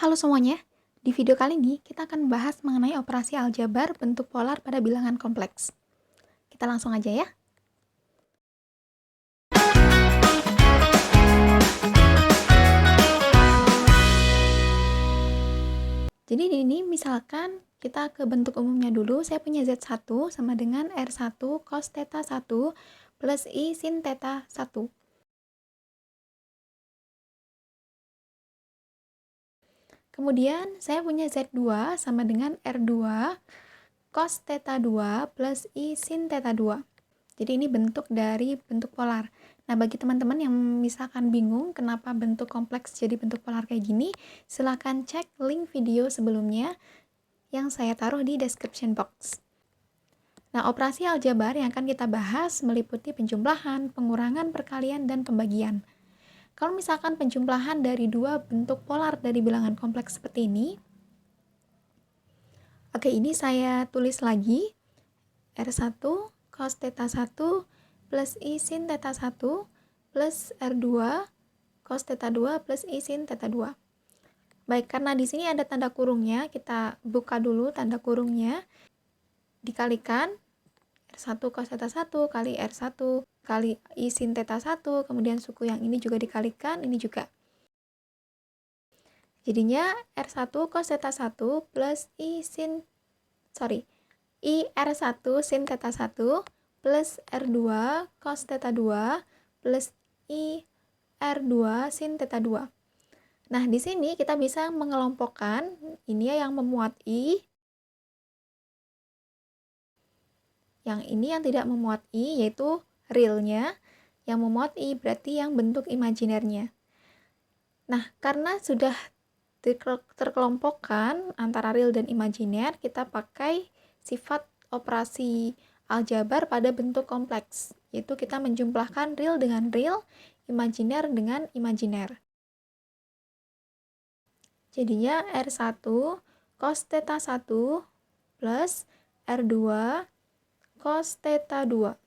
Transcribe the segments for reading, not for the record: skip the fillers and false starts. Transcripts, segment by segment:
Halo semuanya, di video kali ini kita akan bahas mengenai operasi aljabar bentuk polar pada bilangan kompleks. Kita langsung aja ya. Jadi di ini misalkan kita ke bentuk umumnya dulu, saya punya Z1 sama dengan R1 cos theta 1 plus I sin theta 1. Kemudian saya punya Z2 sama dengan R2 cos theta 2 plus I sin theta 2. Jadi ini bentuk dari bentuk polar. Nah, bagi teman-teman yang misalkan bingung kenapa bentuk kompleks jadi bentuk polar kayak gini, silahkan cek link video sebelumnya yang saya taruh di description box. Nah, operasi aljabar yang akan kita bahas meliputi penjumlahan, pengurangan, perkalian, dan pembagian. Kalau misalkan penjumlahan dari dua bentuk polar dari bilangan kompleks seperti ini, oke, ini saya tulis lagi, R1 cos theta 1 plus I sin theta 1 plus R2 cos theta 2 plus I sin theta 2. Baik, karena di sini ada tanda kurungnya, kita buka dulu tanda kurungnya. Dikalikan R1 cos theta 1 kali R1 kali I sin theta 1, kemudian suku yang ini juga dikalikan, ini juga. Jadinya R1 cos theta 1 plus I R1 sin theta 1 plus R2 cos theta 2 plus I R2 sin theta 2. Nah, di sini kita bisa mengelompokkan ini yang memuat I, yang ini yang tidak memuat I, yaitu realnya, yang memuat I berarti yang bentuk imajinernya. Nah, karena sudah terkelompokkan antara real dan imajiner, kita pakai sifat operasi aljabar pada bentuk kompleks, yaitu kita menjumlahkan real dengan real, imajiner dengan imajiner. Jadinya R1 cos theta 1 plus R2 cos theta 2.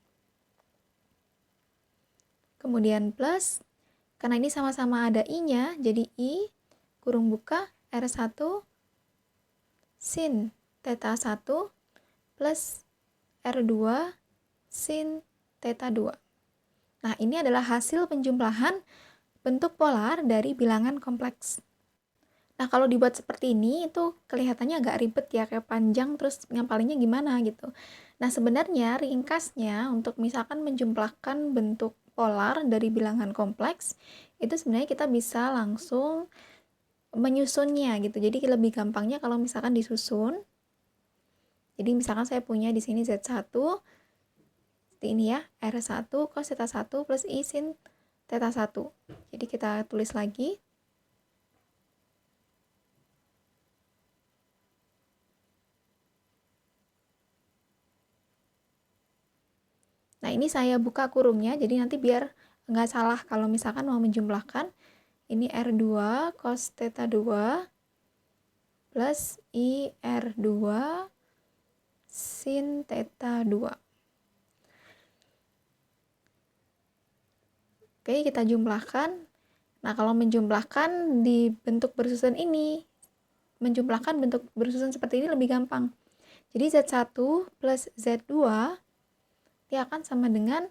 Kemudian plus, karena ini sama-sama ada I-nya, jadi I kurung buka R1 sin theta 1 plus R2 sin theta 2. Nah, ini adalah hasil penjumlahan bentuk polar dari bilangan kompleks. Nah, kalau dibuat seperti ini, itu kelihatannya agak ribet ya, kayak panjang, terus ngapalinnya gimana gitu. Nah, sebenarnya ringkasnya untuk misalkan menjumlahkan bentuk polar dari bilangan kompleks, itu sebenarnya kita bisa langsung menyusunnya gitu. Jadi lebih gampangnya kalau misalkan disusun. Jadi misalkan saya punya di sini Z1 seperti ini ya, R1 cos theta 1 plus I sin theta 1. Jadi kita tulis lagi. Nah, ini saya buka kurungnya, jadi nanti biar nggak salah kalau misalkan mau menjumlahkan. Ini R2 cos theta 2 plus I R2 sin theta 2. Oke, kita jumlahkan. Nah, kalau menjumlahkan di bentuk bersusun ini, menjumlahkan bentuk bersusun seperti ini lebih gampang. Jadi Z1 plus Z2 dia akan sama dengan,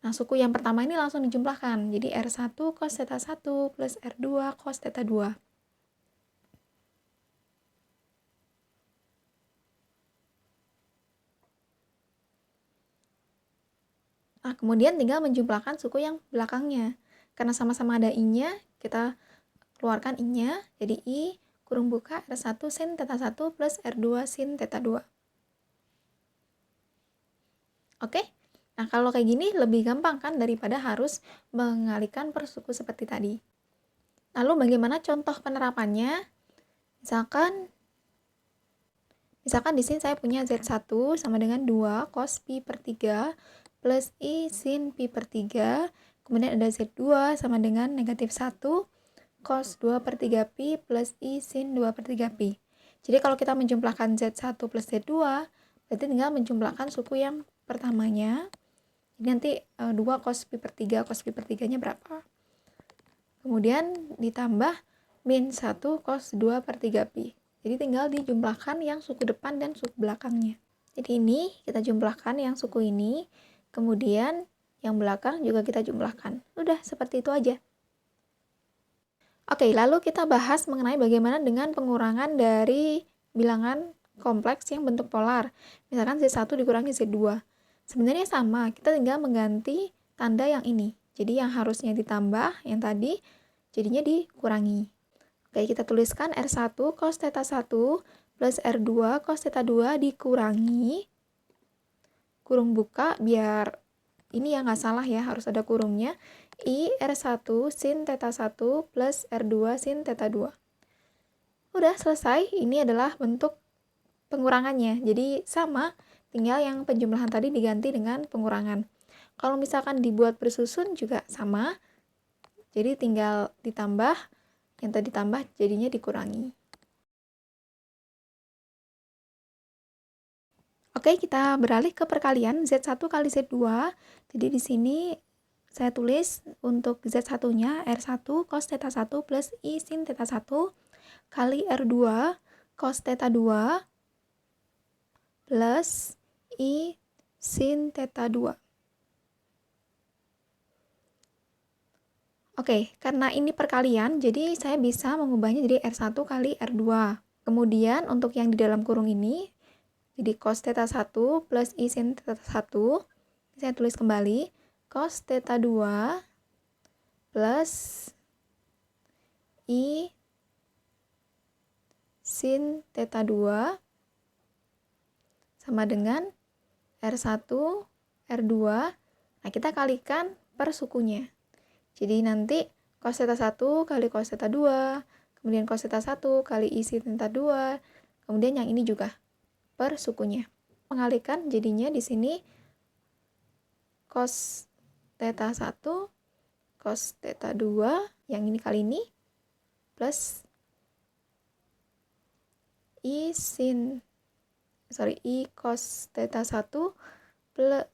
nah suku yang pertama ini langsung dijumlahkan. Jadi R1 cos theta 1 plus R2 cos theta 2. Nah, kemudian tinggal menjumlahkan suku yang belakangnya. Karena sama-sama ada I-nya, kita keluarkan I-nya. Jadi I kurung buka R1 sin theta 1 plus R2 sin theta 2. Oke? Nah, kalau kayak gini lebih gampang kan daripada harus mengalihkan per suku seperti tadi. Lalu bagaimana contoh penerapannya? Misalkan di sini saya punya Z1 sama dengan 2 cos pi per 3 plus I sin pi per 3. Kemudian ada Z2 sama dengan negatif 1 cos 2 per 3 pi plus I sin 2 per 3 pi. Jadi kalau kita menjumlahkan Z1 plus Z2, berarti tinggal menjumlahkan suku yang pertamanya. Jadi nanti 2 cos pi per 3, cos pi per 3-nya berapa? Kemudian ditambah min 1 cos 2 per 3pi. Jadi tinggal dijumlahkan yang suku depan dan suku belakangnya. Jadi ini kita jumlahkan yang suku ini, kemudian yang belakang juga kita jumlahkan. Udah, seperti itu aja. Oke, lalu kita bahas mengenai bagaimana dengan pengurangan dari bilangan kompleks yang bentuk polar. Misalkan Z1 dikurangi Z2. Sebenarnya sama, kita tinggal mengganti tanda yang ini. Jadi yang harusnya ditambah, yang tadi jadinya dikurangi. Oke, kita tuliskan R1 cos theta 1 plus R2 cos theta 2 dikurangi, kurung buka, biar ini ya nggak salah ya, harus ada kurungnya, I R1 sin theta 1 plus R2 sin theta 2. Udah selesai, ini adalah bentuk pengurangannya. Jadi sama, tinggal yang penjumlahan tadi diganti dengan pengurangan. Kalau misalkan dibuat bersusun juga sama, jadi tinggal ditambah, yang tadi tambah jadinya dikurangi. Oke, kita beralih ke perkalian Z1 kali Z2. Jadi di sini saya tulis untuk Z1-nya R1 cos theta 1 plus I sin theta 1 kali R2 cos theta 2 plus I sin theta 2. Oke, karena ini perkalian, jadi saya bisa mengubahnya jadi R1 kali R2. Kemudian untuk yang di dalam kurung ini, jadi cos theta 1 plus I sin theta 1, saya tulis kembali, cos theta 2 plus I sin theta 2 sama dengan R1, R2. Nah, kita kalikan per sukunya. Jadi nanti cos theta 1 kali cos theta 2, kemudian cos theta 1 kali I sin theta 2, kemudian yang ini juga per sukunya. Mengalihkan jadinya di sini cos theta 1 cos theta 2, yang ini kali ini, plus I cos theta 1 plus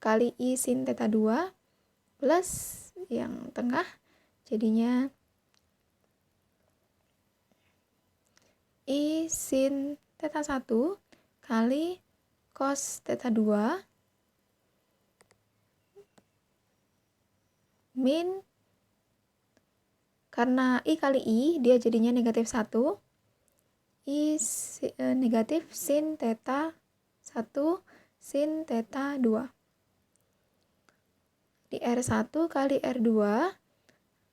kali I sin theta 2 plus yang tengah jadinya I sin theta 1 kali cos theta 2 min, karena I kali I dia jadinya negatif 1, negatif sin theta 1 sin theta 2 di R1 kali R2.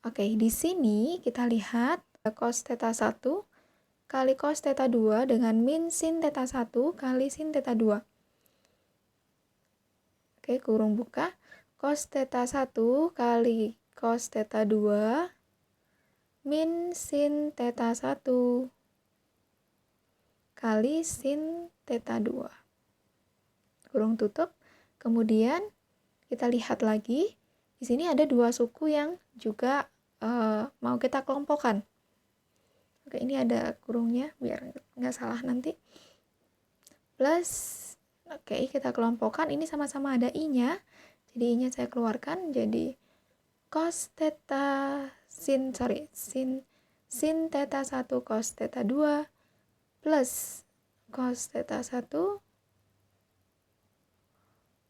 Oke, di sini kita lihat cos theta 1 kali cos theta 2 dengan min sin theta 1 kali sin theta 2. Oke, kurung buka, cos theta 1 kali cos theta 2 min sin theta 1 kali sin theta 2. Kurung tutup. Kemudian kita lihat lagi, di sini ada dua suku yang juga mau kita kelompokkan. Oke, ini ada kurungnya biar nggak salah nanti. Plus, oke, kita kelompokkan, ini sama-sama ada I-nya. Jadi I-nya saya keluarkan, jadi cos theta sin theta 1 cos theta 2 plus cos theta 1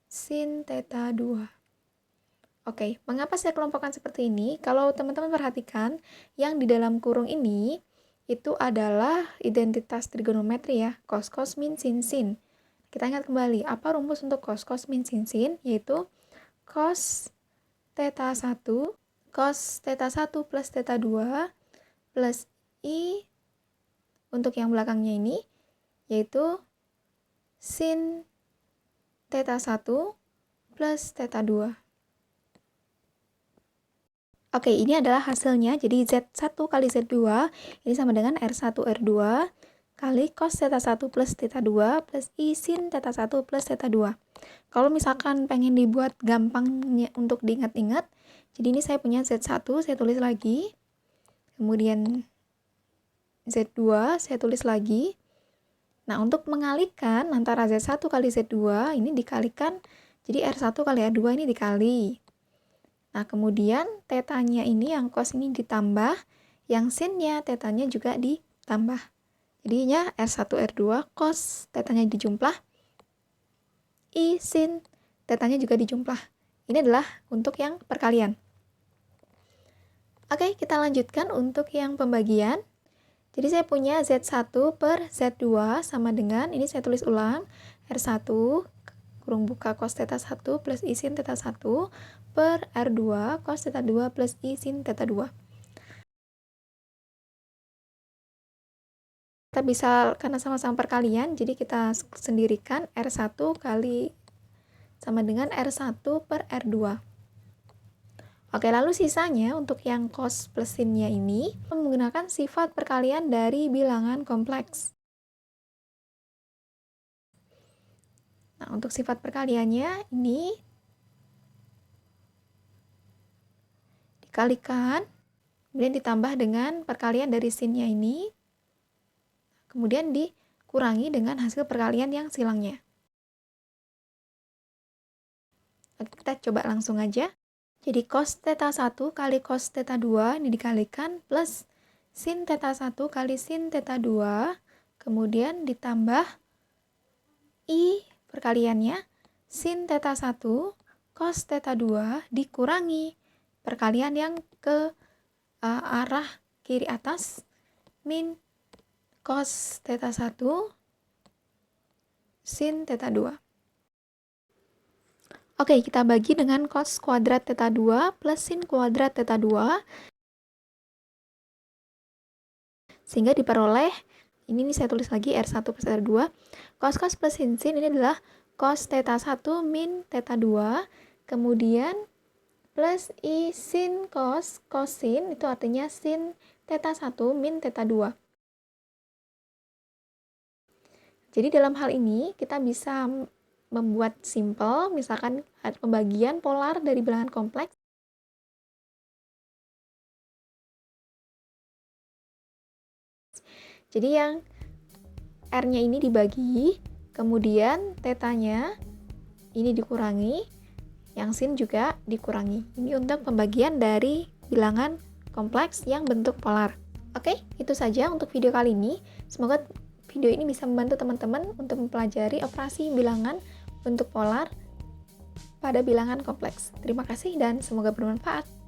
sin theta 2. Oke, mengapa saya kelompokkan seperti ini? Kalau teman-teman perhatikan, yang di dalam kurung ini itu adalah identitas trigonometri ya, cos cos min sin sin. Kita ingat kembali, apa rumus untuk cos cos min sin sin? Yaitu cos theta 1 plus theta 2 plus I untuk yang belakangnya ini, yaitu sin theta 1 plus theta 2. Oke, ini adalah hasilnya. Jadi Z1 kali Z2 ini sama dengan R1 R2 kali cos theta 1 plus theta 2 plus I sin theta 1 plus theta 2. Kalau misalkan pengen dibuat gampangnya untuk diingat-ingat, jadi ini saya punya Z1, saya tulis lagi. Kemudian Z2 saya tulis lagi. Nah, untuk mengalikan antara Z1 kali Z2 ini dikalikan, jadi R1 kali R2 ini dikali. Nah, kemudian tetanya ini, yang cos ini ditambah, yang sinnya tetanya juga ditambah. Jadinya R1 R2 cos tetanya dijumplah, I sin tetanya juga dijumplah. Ini adalah untuk yang perkalian. Oke, kita lanjutkan untuk yang pembagian. Jadi saya punya Z1 per Z2 sama dengan, ini saya tulis ulang, R1 kurung buka cos θ 1 plus I sin θ 1 per R2 cos θ 2 plus I sin θ 2. Kita bisa, karena sama-sama perkalian, jadi kita sendirikan R1 kali sama dengan R1 per R2. Oke, lalu sisanya untuk yang cos plus sinnya ini menggunakan sifat perkalian dari bilangan kompleks. Nah, untuk sifat perkaliannya ini dikalikan, kemudian ditambah dengan perkalian dari sinnya ini, kemudian dikurangi dengan hasil perkalian yang silangnya. Oke, kita coba langsung aja. Jadi cos θ 1 kali cos θ 2 ini dikalikan plus sin θ 1 kali sin θ 2, kemudian ditambah I perkaliannya sin θ 1 cos θ 2 dikurangi perkalian yang ke arah kiri atas min cos θ 1 sin θ 2. Oke, kita bagi dengan cos kuadrat θ 2 plus sin kuadrat θ 2. Sehingga diperoleh, ini saya tulis lagi R1 plus R2. Cos plus sin ini adalah cos θ 1 min θ 2. Kemudian plus I sin cos sin, itu artinya sin θ 1 min θ 2. Jadi dalam hal ini kita bisa membuat simple, misalkan ada pembagian polar dari bilangan kompleks. Jadi yang R-nya ini dibagi, kemudian θ-nya ini dikurangi, yang sin juga dikurangi. Ini untuk pembagian dari bilangan kompleks yang bentuk polar. Oke, itu saja untuk video kali ini. Semoga video ini bisa membantu teman-teman untuk mempelajari operasi bilangan bentuk polar pada bilangan kompleks. Terima kasih dan semoga bermanfaat.